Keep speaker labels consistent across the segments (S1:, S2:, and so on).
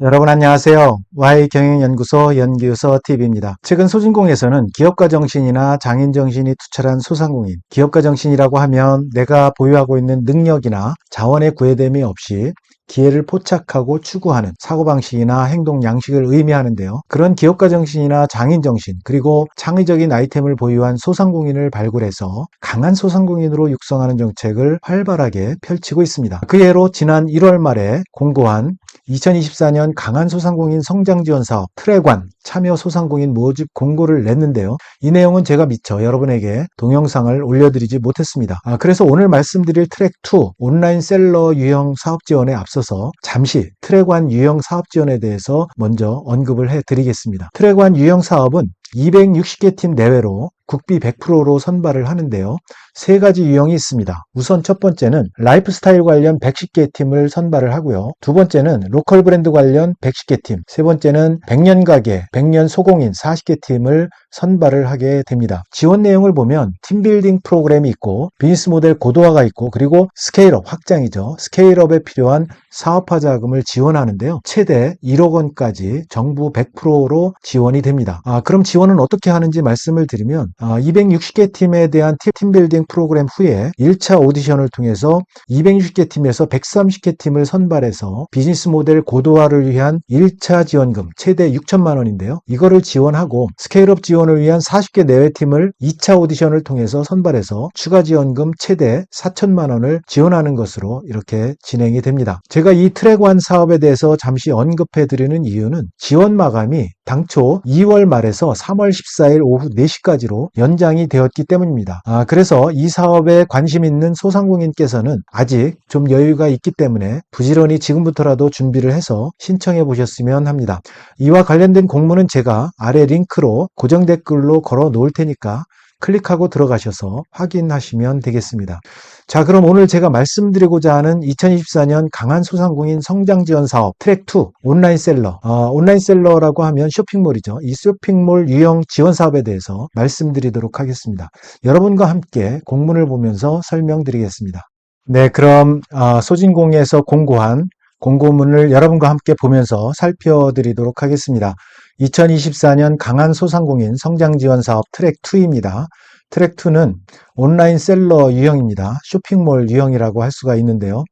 S1: 여러분 안녕하세요. Y경영연구소 연구소 TV입니다. 최근 소진공에서는 기업가 정신이나 장인 정신이 투철한 소상공인, 기업가 정신이라고 하면 내가 보유하고 있는 능력이나 자원의 구애됨이 없이 기회를 포착하고 추구하는 사고방식이나 행동 양식을 의미하는데요. 그런 기업가 정신이나 장인 정신, 그리고 창의적인 아이템을 보유한 소상공인을 발굴해서 강한 소상공인으로 육성하는 정책을 활발하게 펼치고 있습니다. 그 예로 지난 1월 말에 공고한 2024년 강한 소상공인 성장 지원 사업 트랙1 참여 소상공인 모집 공고를 냈는데요. 이 내용은 제가 미처 여러분에게 동영상을 올려드리지 못했습니다. 그래서 오늘 말씀드릴 트랙2 온라인 셀러 유형 사업 지원에 앞서서 잠시 트랙1 유형 사업 지원에 대해서 먼저 언급을 해드리겠습니다. 트랙1 유형 사업은 260개 팀 내외로 국비 100%로 선발을 하는데요. 세 가지 유형이 있습니다. 우선 첫 번째는 라이프스타일 관련 110개 팀을 선발을 하고요. 두 번째는 로컬 브랜드 관련 110개 팀, 세 번째는 100년 가게, 100년 소공인 40개 팀을 선발을 하게 됩니다. 지원 내용을 보면 팀빌딩 프로그램이 있고 비즈니스 모델 고도화가 있고 그리고 스케일업 확장이죠. 스케일업에 필요한 사업화 자금을 지원하는데요. 최대 1억 원까지 정부 100%로 지원이 됩니다. 그럼 지원은 어떻게 하는지 말씀을 드리면 260개 팀에 대한 팀빌딩 프로그램 후에 1차 오디션을 통해서 260개 팀에서 130개 팀을 선발해서 비즈니스 모델 고도화를 위한 1차 지원금 최대 6천만 원인데요. 이거를 지원하고 스케일업 지원을 위한 40개 내외 팀을 2차 오디션을 통해서 선발해서 추가 지원금 최대 4천만 원을 지원하는 것으로 이렇게 진행이 됩니다. 제가 이 트랙1 사업에 대해서 잠시 언급해 드리는 이유는 지원 마감이 당초 2월 말에서 3월 14일 오후 4시까지로 연장이 되었기 때문입니다. 그래서 이 사업에 관심 있는 소상공인께서는 아직 좀 여유가 있기 때문에 부지런히 지금부터라도 준비를 해서 신청해 보셨으면 합니다. 이와 관련된 공문은 제가 아래 링크로 고정 댓글로 걸어 놓을 테니까 클릭하고 들어가셔서 확인하시면 되겠습니다. 자, 그럼 오늘 제가 말씀드리고자 하는 2024년 강한 소상공인 성장 지원 사업 트랙2 온라인 셀러, 온라인 셀러라고 하면 쇼핑몰이죠. 이 쇼핑몰 유형 지원 사업에 대해서 말씀드리도록 하겠습니다. 여러분과 함께 공문을 보면서 설명드리겠습니다. 네, 그럼 소진공에서 공고한 공고문을 여러분과 함께 보면서 살펴드리도록 하겠습니다. 2024년 강한 소상공인 성장 지원 사업 트랙2입니다. 트랙2는 온라인 셀러 유형입니다. 쇼핑몰 유형이라고 할 수가 있는데요.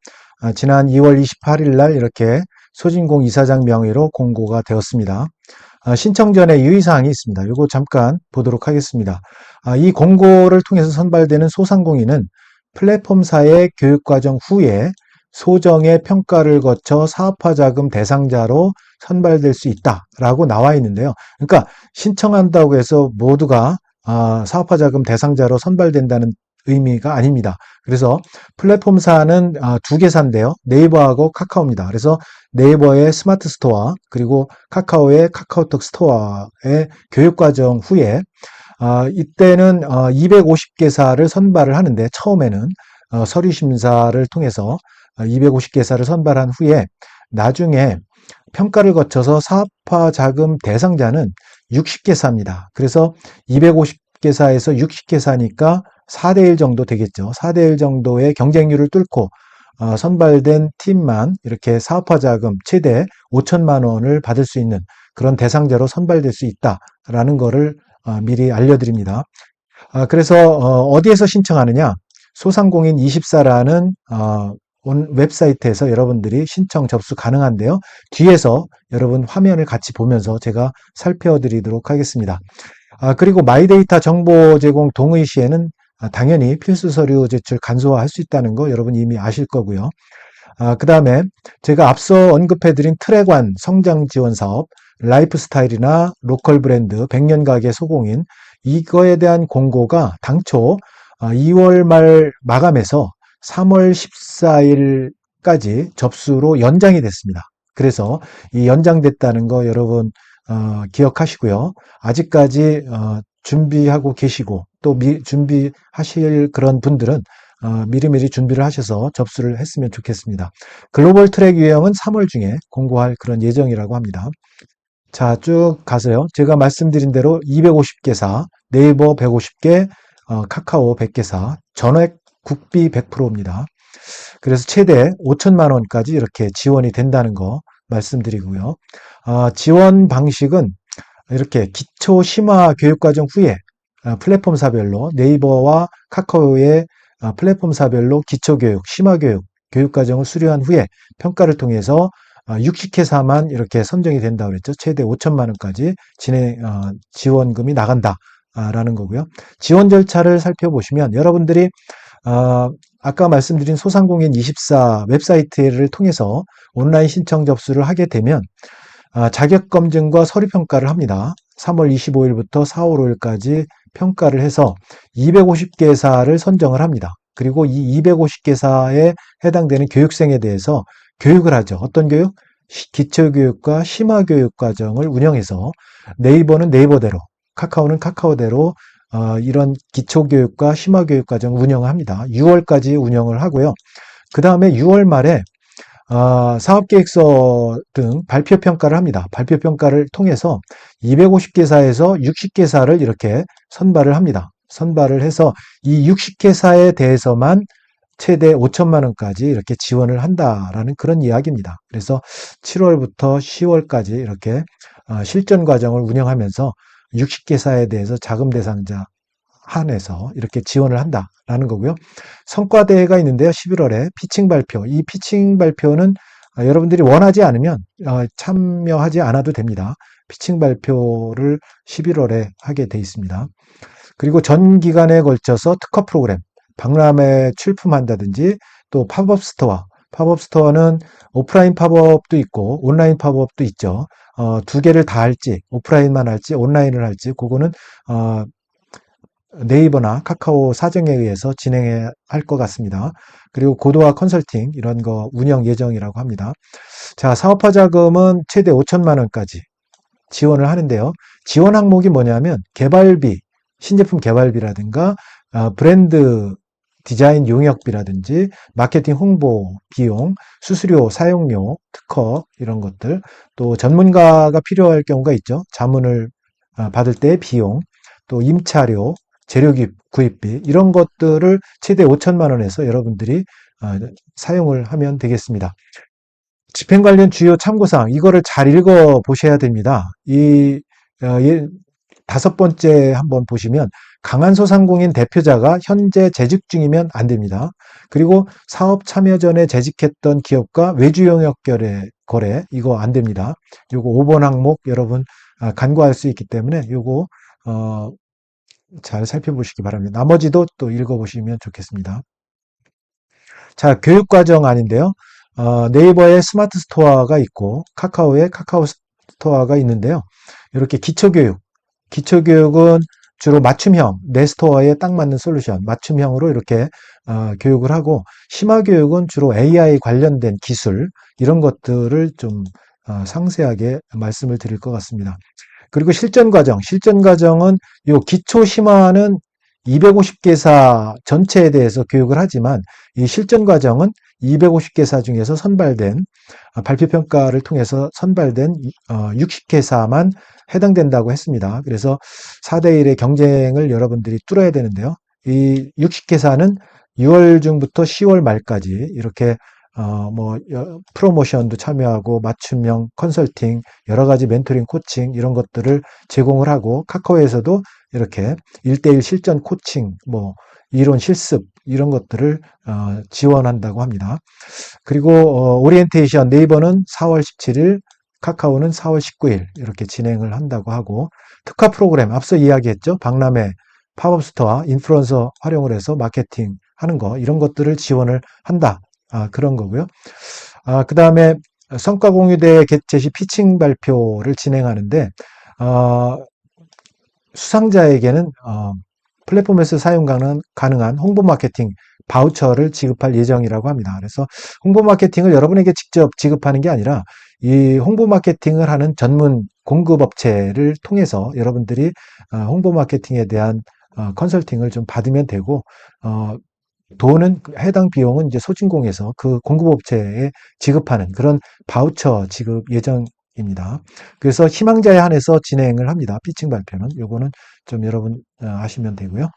S1: 지난 2월 28일 날 이렇게 소진공 이사장 명의로 공고가 되었습니다. 신청 전에 유의사항이 있습니다. 이거 잠깐 보도록 하겠습니다. 이 공고를 통해서 선발되는 소상공인은 플랫폼사의 교육과정 후에 소정의 평가를 거쳐 사업화 자금 대상자로 선발될 수 있다라고 나와 있는데요. 그러니까 신청한다고 해서 모두가 사업화 자금 대상자로 선발된다는 의미가 아닙니다. 그래서 플랫폼사는 두 개사인데요. 네이버하고 카카오입니다. 그래서 네이버의 스마트 스토어 그리고 카카오의 카카오톡 스토어의 교육과정 후에 이때는 250개사를 선발을 하는데 처음에는 서류 심사를 통해서 250개사를 선발한 후에 나중에 평가를 거쳐서 사업화 자금 대상자는 60개사입니다. 그래서 250개사에서 60개사니까 4대1 정도 되겠죠. 4대1 정도의 경쟁률을 뚫고 선발된 팀만 이렇게 사업화 자금 최대 5천만 원을 받을 수 있는 그런 대상자로 선발될 수 있다라는 것을 미리 알려드립니다. 그래서 어디에서 신청하느냐? 소상공인 24라는 웹사이트에서 여러분들이 신청 접수 가능한데요. 뒤에서 여러분 화면을 같이 보면서 제가 살펴드리도록 하겠습니다. 그리고 마이데이터 정보 제공 동의 시에는 당연히 필수 서류 제출 간소화할 수 있다는 거 여러분 이미 아실 거고요. 그 다음에 제가 앞서 언급해드린 트랙1 성장 지원 사업, 라이프스타일이나 로컬 브랜드, 100년 가게 소공인 이거에 대한 공고가 당초 2월 말 마감해서 3월 14일까지 접수로 연장이 됐습니다. 그래서 이 연장됐다는 거 여러분 기억하시고요. 아직까지 준비하고 계시고 또 준비하실 그런 분들은 미리미리 준비를 하셔서 접수를 했으면 좋겠습니다. 글로벌 트랙 유형은 3월 중에 공고할 그런 예정이라고 합니다. 자, 쭉 가세요. 제가 말씀드린 대로 250개사, 네이버 150개, 카카오 100개사, 전액 국비 100%입니다. 그래서 최대 5천만 원까지 이렇게 지원이 된다는 거 말씀드리고요. 지원 방식은 이렇게 기초 심화 교육과정 후에 플랫폼사별로 네이버와 카카오의 플랫폼사별로 기초교육, 심화교육, 교육과정을 수료한 후에 평가를 통해서 60회사만 이렇게 선정이 된다고 그랬죠. 최대 5천만 원까지 지원금이 나간다라는 거고요. 지원 절차를 살펴보시면 여러분들이 아까 말씀드린 소상공인 24 웹사이트를 통해서 온라인 신청 접수를 하게 되면 자격검증과 서류평가를 합니다. 3월 25일부터 4월 5일까지 평가를 해서 250개사를 선정을 합니다. 그리고 이 250개사에 해당되는 교육생에 대해서 교육을 하죠. 어떤 교육? 기초교육과 심화교육 과정을 운영해서 네이버는 네이버대로, 카카오는 카카오대로 이런 기초교육과 심화교육 과정을 운영합니다. 6월까지 운영을 하고요. 그 다음에 6월 말에 사업계획서 등 발표평가를 합니다. 발표평가를 통해서 250개사에서 60개사를 이렇게 선발을 합니다. 선발을 해서 이 60개사에 대해서만 최대 5천만 원까지 이렇게 지원을 한다라는 그런 이야기입니다. 그래서 7월부터 10월까지 이렇게 실전 과정을 운영하면서 60개사에 대해서 자금 대상자 한해서 이렇게 지원을 한다라는 거고요. 성과대회가 있는데요. 11월에 피칭 발표. 이 피칭 발표는 여러분들이 원하지 않으면 참여하지 않아도 됩니다. 피칭 발표를 11월에 하게 돼 있습니다. 그리고 전 기간에 걸쳐서 특화 프로그램, 박람회 출품한다든지 또 팝업 스토어. 팝업 스토어는 오프라인 팝업도 있고 온라인 팝업도 있죠. 두 개를 다 할지, 오프라인만 할지, 온라인을 할지, 그거는 네이버나 카카오 사정에 의해서 진행해야 할 것 같습니다. 그리고 고도화 컨설팅 이런 거 운영 예정이라고 합니다. 자, 사업화 자금은 최대 5천만 원까지 지원을 하는데요. 지원 항목이 뭐냐면 개발비, 신제품 개발비라든가 브랜드 디자인 용역비라든지 마케팅 홍보 비용, 수수료, 사용료, 특허 이런 것들, 또 전문가가 필요할 경우가 있죠. 자문을 받을 때의 비용, 또 임차료, 재료 구입비 이런 것들을 최대 5천만 원에서 여러분들이 사용을 하면 되겠습니다. 집행 관련 주요 참고사항 이거를 잘 읽어 보셔야 됩니다. 이 5번째 한번 보시면 강한 소상공인 대표자가 현재 재직 중이면 안 됩니다. 그리고 사업 참여 전에 재직했던 기업과 외주 영역 거래 이거 안 됩니다. 요거 5번 항목 여러분 간과할 수 있기 때문에 요거 잘 살펴보시기 바랍니다. 나머지도 또 읽어보시면 좋겠습니다. 자, 교육과정 아닌데요. 네이버에 스마트 스토어가 있고 카카오에 카카오 스토어가 있는데요. 이렇게 기초교육은 주로 맞춤형, 내 스토어에 딱 맞는 솔루션, 맞춤형으로 이렇게 교육을 하고 심화교육은 주로 AI 관련된 기술 이런 것들을 좀 상세하게 말씀을 드릴 것 같습니다. 그리고 실전과정은 요 기초 심화는 250개사 전체에 대해서 교육을 하지만 이 실전과정은 250개사 중에서 선발된 발표평가를 통해서 선발된 60개사만 해당된다고 했습니다. 그래서 4대1의 경쟁을 여러분들이 뚫어야 되는데요. 이 60개사는 6월 중부터 10월 말까지 이렇게 프로모션도 참여하고 맞춤형 컨설팅, 여러 가지 멘토링 코칭 이런 것들을 제공을 하고 카카오에서도 이렇게 1대1 실전 코칭, 이론 실습 이런 것들을 지원한다고 합니다. 그리고 오리엔테이션 네이버는 4월 17일, 카카오는 4월 19일 이렇게 진행을 한다고 하고 특화 프로그램 앞서 이야기했죠. 박람회, 팝업 스토어, 인플루언서 활용을 해서 마케팅 하는 거 이런 것들을 지원을 한다. 그런 거고요. 그 다음에 성과 공유대 개최 시 피칭 발표를 진행하는데 수상자에게는 플랫폼에서 사용 가능한 홍보 마케팅 바우처를 지급할 예정이라고 합니다. 그래서 홍보 마케팅을 여러분에게 직접 지급하는 게 아니라 이 홍보 마케팅을 하는 전문 공급업체를 통해서 여러분들이 홍보 마케팅에 대한 컨설팅을 좀 받으면 되고 돈은 해당 비용은 이제 소진공에서 그 공급업체에 지급하는 그런 바우처 지급 예정입니다. 그래서 희망자에 한해서 진행을 합니다. 피칭 발표는 요거는 좀 여러분 아시면 되고요.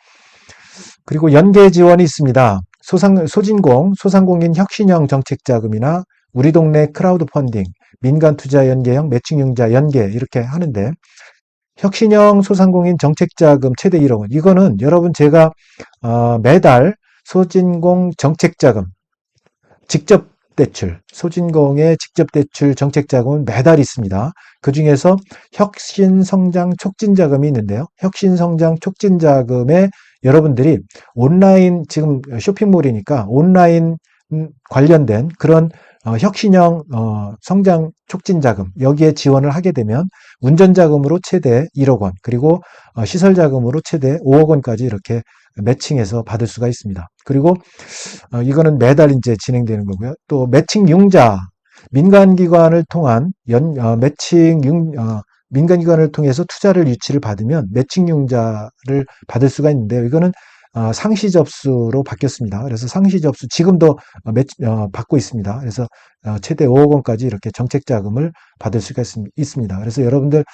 S1: 그리고 연계 지원이 있습니다. 소상공인 혁신형 정책자금이나 우리 동네 크라우드 펀딩, 민간투자연계형, 매칭융자 연계 이렇게 하는데 혁신형 소상공인 정책자금 최대 1억 원. 이거는 여러분 제가 매달 소진공 정책자금 직접 대출, 소진공의 직접 대출 정책자금은 매달 있습니다. 그 중에서 혁신성장 촉진자금이 있는데요. 혁신성장 촉진자금에 여러분들이 온라인, 지금 쇼핑몰이니까 온라인 관련된 그런 혁신형 성장 촉진자금 여기에 지원을 하게 되면 운전자금으로 최대 1억 원 그리고 시설자금으로 최대 5억 원까지 이렇게 매칭해서 받을 수가 있습니다. 그리고 이거는 매달 이제 진행되는 거고요. 또 매칭융자 민간기관을 통한 민간기관을 통해서 투자를 유치를 받으면 매칭융자를 받을 수가 있는데요. 이거는 상시 접수로 바뀌었습니다. 그래서 상시 접수 지금도 받고 있습니다. 그래서 최대 5억 원까지 이렇게 정책자금을 받을 수가 있습니다. 그래서 여러분들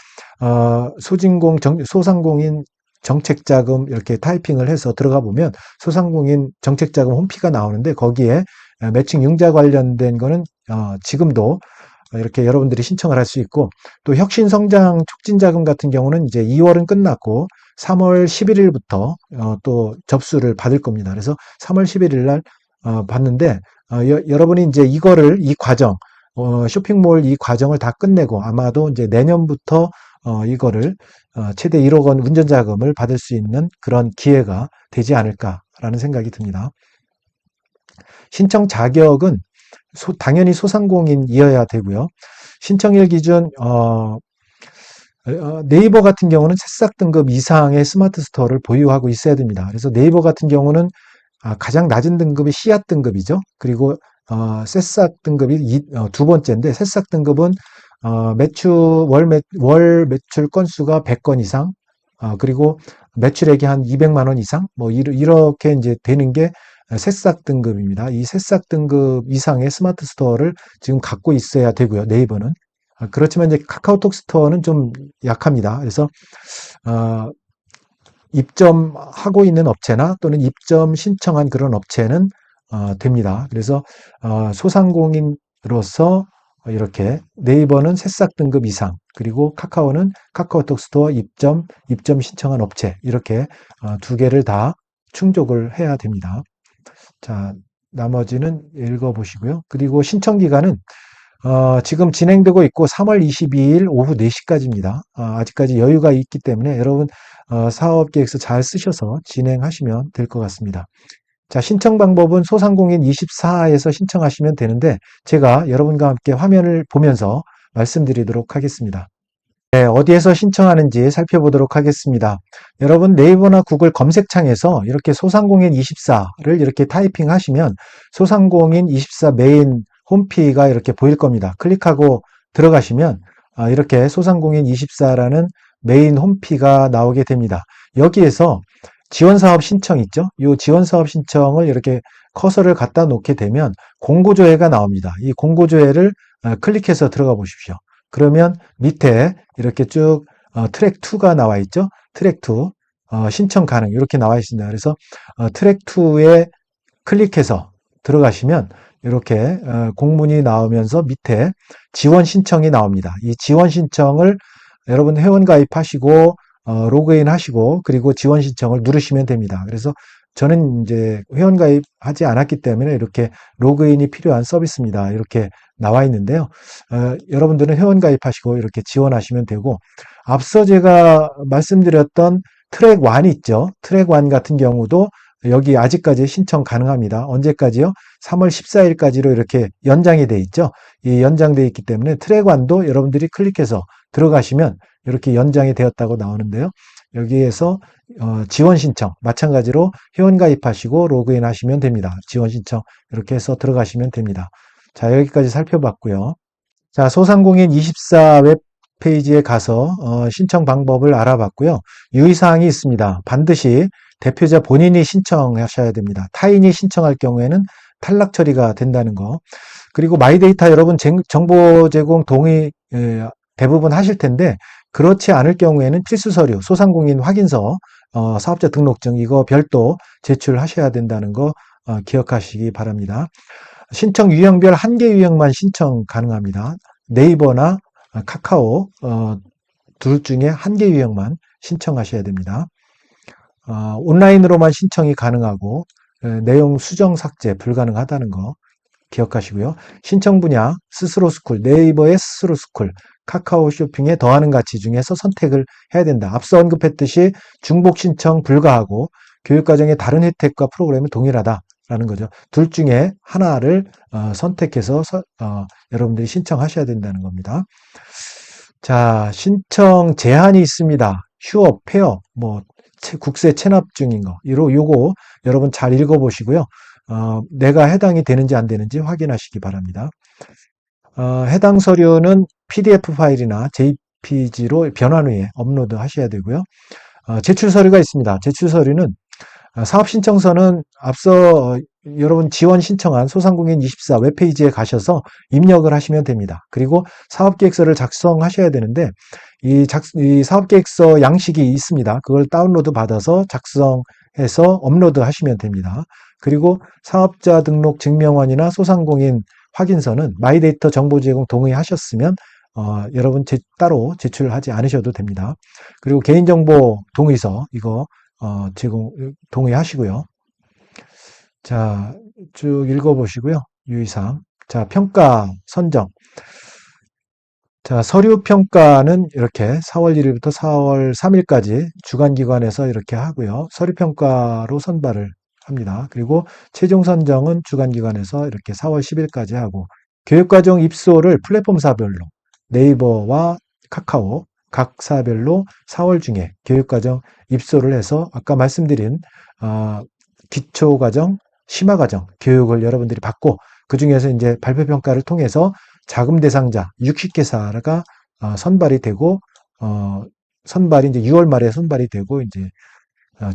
S1: 소상공인 정책자금 이렇게 타이핑을 해서 들어가 보면 소상공인 정책자금 홈피가 나오는데 거기에 매칭융자 관련된 거는 지금도 이렇게 여러분들이 신청을 할 수 있고 또 혁신성장 촉진자금 같은 경우는 이제 2월은 끝났고 3월 11일부터 또 접수를 받을 겁니다. 그래서 3월 11일 날 받는데 여러분이 이제 이 과정 쇼핑몰 이 과정을 다 끝내고 아마도 이제 내년부터 이거를 최대 1억 원 운전자금을 받을 수 있는 그런 기회가 되지 않을까라는 생각이 듭니다. 신청 자격은 당연히 소상공인이어야 되고요. 신청일 기준 네이버 같은 경우는 새싹 등급 이상의 스마트 스토어를 보유하고 있어야 됩니다. 그래서 네이버 같은 경우는 가장 낮은 등급이 씨앗 등급이죠. 그리고 새싹 등급이 두 번째인데 새싹 등급은 월 매출 건수가 100건 이상, 그리고 매출액이 한 200만 원 이상, 뭐 이렇게 이제 되는 게 새싹 등급입니다. 이 새싹 등급 이상의 스마트 스토어를 지금 갖고 있어야 되고요. 네이버는. 그렇지만 이제 카카오톡 스토어는 좀 약합니다. 그래서 입점하고 있는 업체나 또는 입점 신청한 그런 업체는 됩니다. 그래서 소상공인으로서 이렇게 네이버는 새싹 등급 이상, 그리고 카카오는 카카오톡 스토어 입점 신청한 업체 이렇게 두 개를 다 충족을 해야 됩니다. 자, 나머지는 읽어보시고요. 그리고 신청 기간은 지금 진행되고 있고 3월 22일 오후 4시까지입니다. 아직까지 여유가 있기 때문에 여러분 사업계획서 잘 쓰셔서 진행하시면 될 것 같습니다. 자, 신청 방법은 소상공인 24에서 신청하시면 되는데 제가 여러분과 함께 화면을 보면서 말씀드리도록 하겠습니다. 네, 어디에서 신청하는지 살펴보도록 하겠습니다. 여러분 네이버나 구글 검색창에서 이렇게 소상공인 24를 이렇게 타이핑 하시면 소상공인 24 메인 홈피가 이렇게 보일 겁니다. 클릭하고 들어가시면 이렇게 소상공인 24라는 메인 홈피가 나오게 됩니다. 여기에서 지원사업 신청 있죠? 이 지원사업 신청을 이렇게 커서를 갖다 놓게 되면 공고조회가 나옵니다. 이 공고조회를 클릭해서 들어가 보십시오. 그러면 밑에 이렇게 쭉 트랙 2가 나와 있죠? 트랙 2 신청 가능 이렇게 나와 있습니다. 그래서 트랙 2에 클릭해서 들어가시면 이렇게 공문이 나오면서 밑에 지원 신청이 나옵니다. 이 지원 신청을 여러분 회원 가입하시고 로그인 하시고 그리고 지원 신청을 누르시면 됩니다. 그래서 저는 이제 회원 가입하지 않았기 때문에 이렇게 로그인이 필요한 서비스입니다. 이렇게 나와 있는데요. 여러분들은 회원 가입하시고 이렇게 지원하시면 되고 앞서 제가 말씀드렸던 트랙 1 있죠. 트랙 1 같은 경우도 여기 아직까지 신청 가능합니다. 언제까지요? 3월 14일까지로 이렇게 연장이 돼 있죠. 이 연장돼 있기 때문에 트랙 1도 여러분들이 클릭해서 들어가시면 이렇게 연장이 되었다고 나오는데요. 여기에서 지원 신청 마찬가지로 회원 가입하시고 로그인 하시면 됩니다. 지원 신청 이렇게 해서 들어가시면 됩니다. 자, 여기까지 살펴봤고요. 자, 소상공인 24 웹페이지에 가서 신청 방법을 알아봤고요. 유의사항이 있습니다. 반드시 대표자 본인이 신청하셔야 됩니다. 타인이 신청할 경우에는 탈락 처리가 된다는 거. 그리고 마이데이터 여러분 정보 제공 동의 대부분 하실 텐데 그렇지 않을 경우에는 필수 서류, 소상공인 확인서, 사업자 등록증 이거 별도 제출하셔야 된다는 거 기억하시기 바랍니다. 신청 유형별 한 개 유형만 신청 가능합니다. 네이버나 카카오 둘 중에 한 개 유형만 신청하셔야 됩니다. 온라인으로만 신청이 가능하고 내용 수정 삭제 불가능하다는 거 기억하시고요. 신청 분야 스스로 스쿨, 네이버의 스스로 스쿨, 카카오 쇼핑의 더하는 가치 중에서 선택을 해야 된다. 앞서 언급했듯이 중복 신청 불가하고 교육과정의 다른 혜택과 프로그램은 동일하다라는 거죠. 둘 중에 하나를 선택해서 여러분들이 신청하셔야 된다는 겁니다. 자, 신청 제한이 있습니다. 휴업, 폐업, 뭐 국세 체납 중인 거, 요거 여러분 잘 읽어보시고요. 내가 해당이 되는지 안 되는지 확인하시기 바랍니다. 해당 서류는 PDF 파일이나 JPG로 변환 후에 업로드 하셔야 되고요. 제출 서류가 있습니다. 제출 서류는 사업 신청서는 앞서 여러분 지원 신청한 소상공인24 웹페이지에 가셔서 입력을 하시면 됩니다. 그리고 사업계획서를 작성하셔야 되는데 이 사업계획서 양식이 있습니다. 그걸 다운로드 받아서 작성해서 업로드 하시면 됩니다. 그리고 사업자 등록 증명원이나 소상공인 확인서는 마이데이터 정보 제공 동의하셨으면 여러분 따로 제출하지 않으셔도 됩니다. 그리고 개인정보 동의서 이거 제공 동의하시고요. 자, 쭉 읽어보시고요. 유의사항. 자, 평가 선정. 자, 서류 평가는 이렇게 4월 1일부터 4월 3일까지 주간기관에서 이렇게 하고요. 서류 평가로 선발을 합니다. 그리고 최종 선정은 주간기관에서 이렇게 4월 10일까지 하고 교육과정 입소를 플랫폼사별로 네이버와 카카오 각 사별로 4월 중에 교육과정 입소를 해서 아까 말씀드린 기초과정, 심화과정 교육을 여러분들이 받고 그 중에서 이제 발표평가를 통해서 자금 대상자 60개사가 선발이 되고 선발이 이제 6월 말에 선발이 되고 이제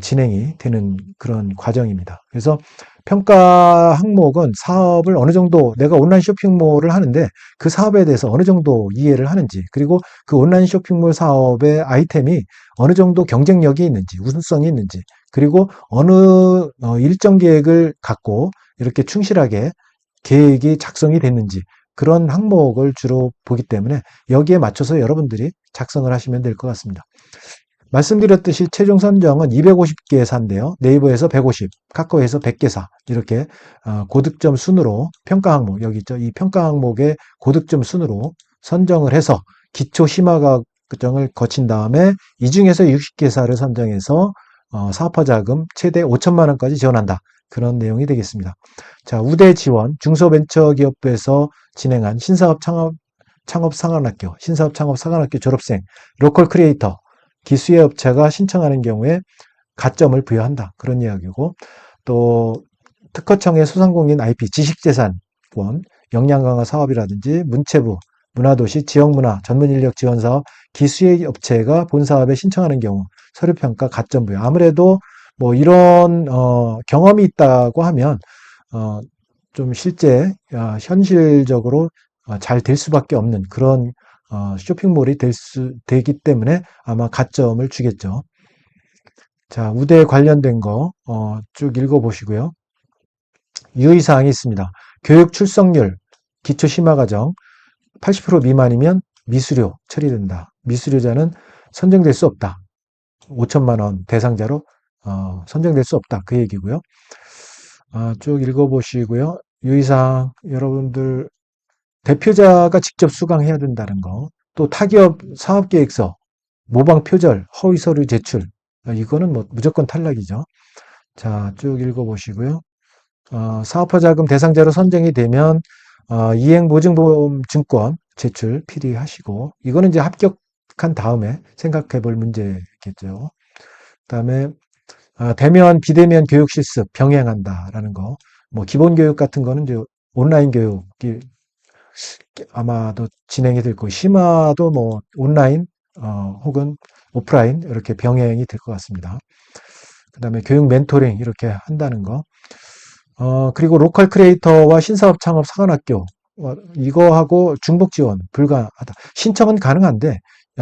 S1: 진행이 되는 그런 과정입니다. 그래서 평가 항목은 사업을 어느 정도 내가 온라인 쇼핑몰을 하는데 그 사업에 대해서 어느 정도 이해를 하는지 그리고 그 온라인 쇼핑몰 사업의 아이템이 어느 정도 경쟁력이 있는지 우수성이 있는지 그리고 어느 일정 계획을 갖고 이렇게 충실하게 계획이 작성이 됐는지 그런 항목을 주로 보기 때문에 여기에 맞춰서 여러분들이 작성을 하시면 될 것 같습니다. 말씀드렸듯이 최종 선정은 250개사인데요. 네이버에서 150, 카카오에서 100개사 이렇게 고득점 순으로 평가 항목 여기 있죠. 이 평가 항목의 고득점 순으로 선정을 해서 기초 심화 과정을 거친 다음에 이 중에서 60개사를 선정해서 사업화 자금 최대 5천만 원까지 지원한다. 그런 내용이 되겠습니다. 자, 우대 지원 중소벤처기업부에서 진행한 신사업 창업상한학교, 신사업 창업상한학교 졸업생, 로컬 크리에이터 기수의 업체가 신청하는 경우에 가점을 부여한다. 그런 이야기고 또 특허청의 소상공인 IP 지식재산권 역량 강화 사업이라든지 문체부 문화도시 지역문화 전문인력 지원사업 기수의 업체가 본 사업에 신청하는 경우 서류평가 가점 부여. 아무래도 뭐 이런 경험이 있다고 하면 좀 실제 현실적으로 잘 될 수밖에 없는 그런 쇼핑몰이 되기 때문에 아마 가점을 주겠죠. 자, 우대 관련된 거 쭉 읽어보시고요. 유의사항이 있습니다. 교육 출석률, 기초 심화과정 80% 미만이면 미수료 처리된다. 미수료자는 선정될 수 없다. 5천만 원 대상자로 선정될 수 없다. 그 얘기고요. 쭉 읽어보시고요. 유의사항 여러분들 대표자가 직접 수강해야 된다는 거. 또 타기업 사업계획서, 모방 표절, 허위 서류 제출. 이거는 뭐 무조건 탈락이죠. 자, 쭉 읽어보시고요. 사업화 자금 대상자로 선정이 되면 이행보증보험 증권 제출 필요하시고 이거는 이제 합격한 다음에 생각해 볼 문제겠죠. 그다음에 대면 비대면 교육 실습 병행한다라는 거. 뭐 기본 교육 같은 거는 이제 온라인 교육이 아마도 진행이 될 거고 심화도 뭐 온라인 혹은 오프라인 이렇게 병행이 될 것 같습니다. 그다음에 교육 멘토링 이렇게 한다는 거. 그리고 로컬 크리에이터와 신사업 창업 사관학교 이거하고 중복 지원 불가하다. 신청은 가능한데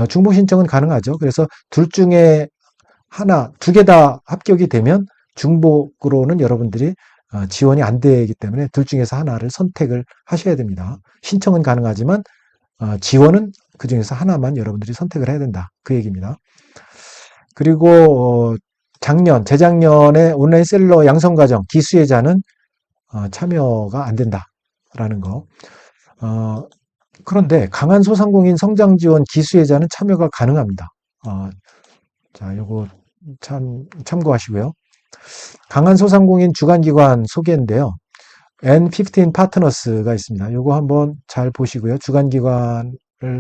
S1: 중복 신청은 가능하죠. 그래서 둘 중에 하나, 두 개 다 합격이 되면 중복으로는 여러분들이 지원이 안 되기 때문에 둘 중에서 하나를 선택을 하셔야 됩니다. 신청은 가능하지만 지원은 그 중에서 하나만 여러분들이 선택을 해야 된다. 그 얘기입니다. 그리고 재작년에 온라인 셀러 양성과정 기수혜자는 참여가 안 된다라는 거. 그런데 강한 소상공인 성장 지원 기수혜자는 참여가 가능합니다. 자, 요거 참고하시고요. 강한 소상공인 주관기관 소개인데요. N15 파트너스가 있습니다. 요거 한번 잘 보시고요. 주관기관을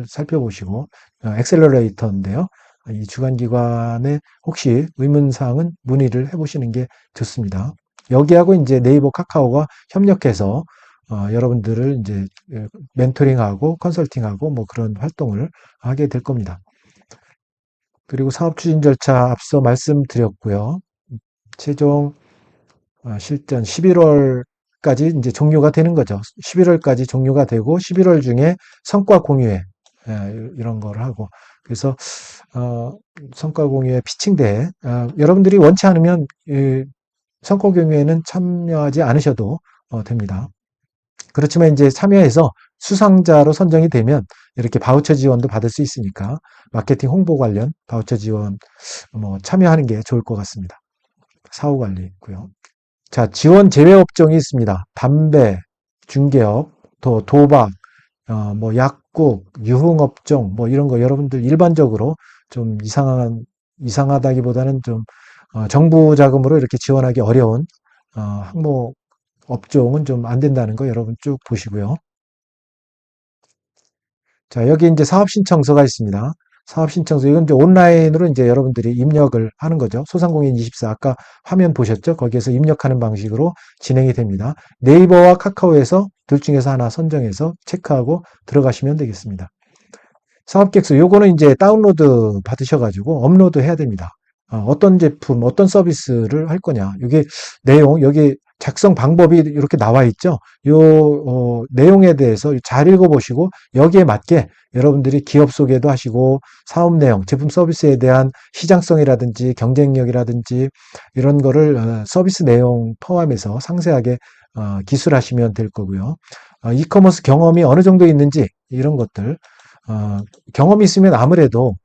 S1: 살펴보시고, 엑셀러레이터인데요. 이 주관기관에 혹시 의문사항은 문의를 해보시는 게 좋습니다. 여기하고 이제 네이버 카카오가 협력해서 여러분들을 이제 멘토링하고 컨설팅하고 뭐 그런 활동을 하게 될 겁니다. 그리고 사업 추진 절차 앞서 말씀드렸고요. 최종 실전 11월까지 이제 종료가 되는 거죠. 11월까지 종료가 되고 11월 중에 성과 공유회 이런 걸 하고 그래서 성과 공유회 피칭대회 여러분들이 원치 않으면 성과 공유회는 참여하지 않으셔도 됩니다. 그렇지만 이제 참여해서 수상자로 선정이 되면 이렇게 바우처 지원도 받을 수 있으니까 마케팅 홍보 관련 바우처 지원 참여하는 게 좋을 것 같습니다. 사후 관리 있고요. 자, 지원 제외 업종이 있습니다. 담배, 중개업, 또 도박, 약국, 유흥업종, 이런 거 여러분들 일반적으로 좀 이상하다기보다는 좀 정부 자금으로 이렇게 지원하기 어려운 항목 업종은 좀 안 된다는 거 여러분 쭉 보시고요. 자, 여기 이제 사업신청서가 있습니다. 사업신청서, 이건 이제 온라인으로 이제 여러분들이 입력을 하는 거죠. 소상공인 24, 아까 화면 보셨죠? 거기에서 입력하는 방식으로 진행이 됩니다. 네이버와 카카오에서 둘 중에서 하나 선정해서 체크하고 들어가시면 되겠습니다. 사업계획서, 요거는 이제 다운로드 받으셔가지고 업로드 해야 됩니다. 어떤 제품, 어떤 서비스를 할 거냐. 이게 내용, 여기 작성 방법이 이렇게 나와 있죠. 요 내용에 대해서 잘 읽어보시고 여기에 맞게 여러분들이 기업 소개도 하시고 사업 내용, 제품 서비스에 대한 시장성이라든지 경쟁력이라든지 이런 거를 서비스 내용 포함해서 상세하게 기술하시면 될 거고요. 이커머스 경험이 어느 정도 있는지 이런 것들 경험이 있으면 아무래도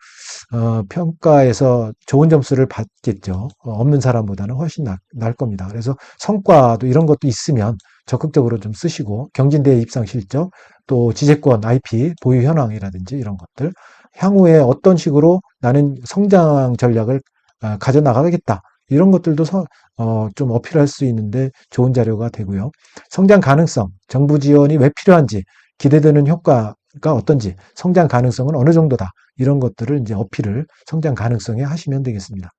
S1: 평가에서 좋은 점수를 받겠죠. 없는 사람보다는 훨씬 나을 겁니다. 그래서 성과도 이런 것도 있으면 적극적으로 좀 쓰시고 경진대회 입상 실적, 또 지재권, IP, 보유 현황이라든지 이런 것들 향후에 어떤 식으로 나는 성장 전략을 가져나가겠다. 이런 것들도 좀 어필할 수 있는데 좋은 자료가 되고요. 성장 가능성, 정부 지원이 왜 필요한지, 기대되는 효과가 어떤지, 성장 가능성은 어느 정도다. 이런 것들을 이제 어필을 성장 가능성에 하시면 되겠습니다.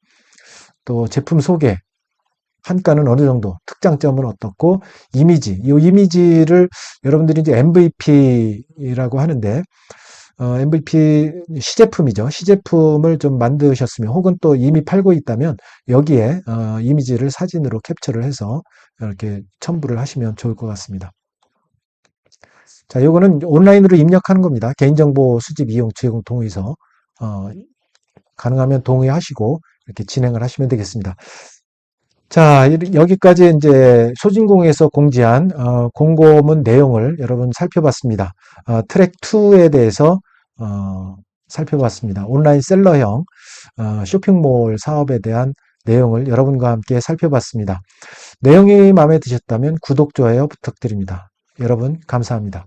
S1: 또 제품 소개, 한가는 어느 정도, 특장점은 어떻고, 이미지, 이 이미지를 여러분들이 이제 MVP라고 하는데, MVP 시제품이죠. 시제품을 좀 만드셨으면 혹은 또 이미 팔고 있다면 여기에 이미지를 사진으로 캡처를 해서 이렇게 첨부를 하시면 좋을 것 같습니다. 자, 요거는 온라인으로 입력하는 겁니다. 개인정보 수집, 이용, 제공, 동의서 가능하면 동의하시고 이렇게 진행을 하시면 되겠습니다. 자, 여기까지 이제 소진공에서 공지한 공고문 내용을 여러분 살펴봤습니다. 트랙 2에 대해서 살펴봤습니다. 온라인 셀러형 쇼핑몰 사업에 대한 내용을 여러분과 함께 살펴봤습니다. 내용이 마음에 드셨다면 구독, 좋아요 부탁드립니다. 여러분 감사합니다.